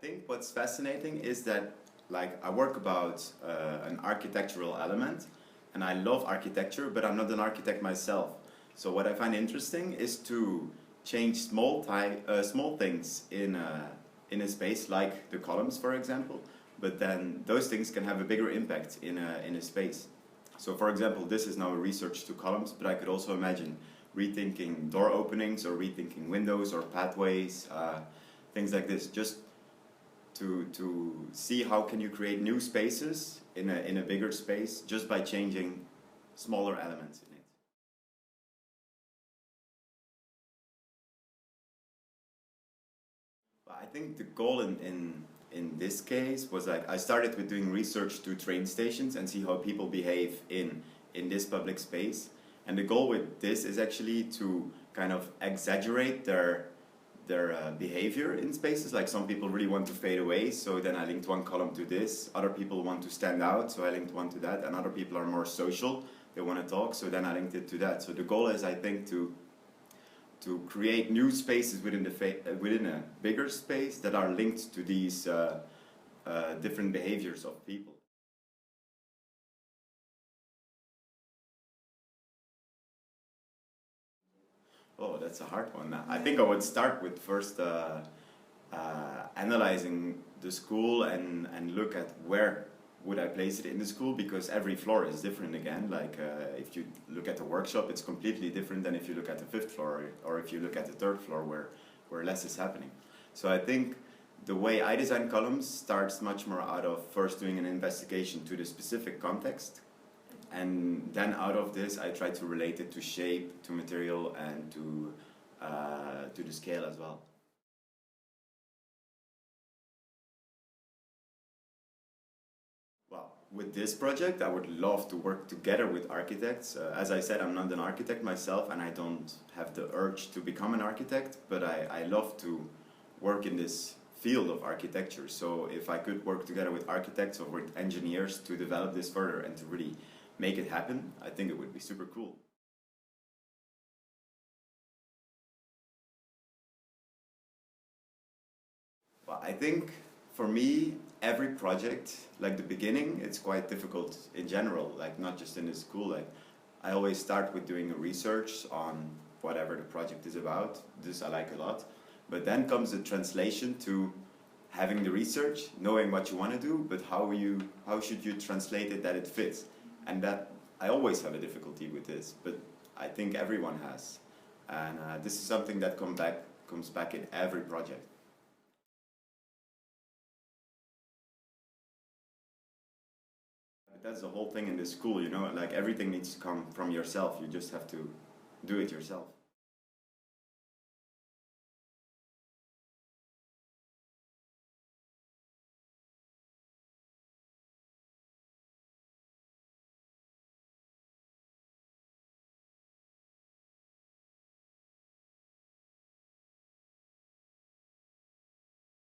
think what's fascinating is that, like, I work about an architectural element, and I love architecture, but I'm not an architect myself. So what I find interesting is to change small things in a space, like the columns, for example. But then those things can have a bigger impact in a space. So, for example, this is now a research to columns, but I could also imagine rethinking door openings or rethinking windows or pathways, things like this, just to see how can you create new spaces in a bigger space just by changing smaller elements in it. But I think the goal in this case was, like, I started with doing research to train stations and see how people behave in this public space. And the goal with this is actually to kind of exaggerate their behavior in spaces. Like, some people really want to fade away, so then I linked one column to this. Other people want to stand out, so I linked one to that. And other people are more social, they want to talk, so then I linked it to that. So the goal is, I think, to create new spaces within a bigger space that are linked to these different behaviors of people. Oh, that's a hard one. I think I would start with first analyzing the school and look at where would I place it in the school, because every floor is different again. Like, if you look at the workshop, it's completely different than if you look at the fifth floor, or if you look at the third floor where less is happening. So I think the way I design columns starts much more out of first doing an investigation to the specific context, and then out of this I try to relate it to shape, to material, and to the scale as well. Well, with this project I would love to work together with architects. As I said, I'm not an architect myself, and I don't have the urge to become an architect, but I love to work in this field of architecture. So if I could work together with architects or with engineers to develop this further and to really make it happen, I think it would be super cool. Well, I think for me, every project, like the beginning, it's quite difficult in general, like not just in the school. Like, I always start with doing a research on whatever the project is about. This I like a lot. But then comes the translation to having the research, knowing what you want to do, but how should you translate it that it fits? And that I always have a difficulty with this, but I think everyone has. And this is something that comes back in every project. But that's the whole thing in this school, you know, like everything needs to come from yourself. You just have to do it yourself.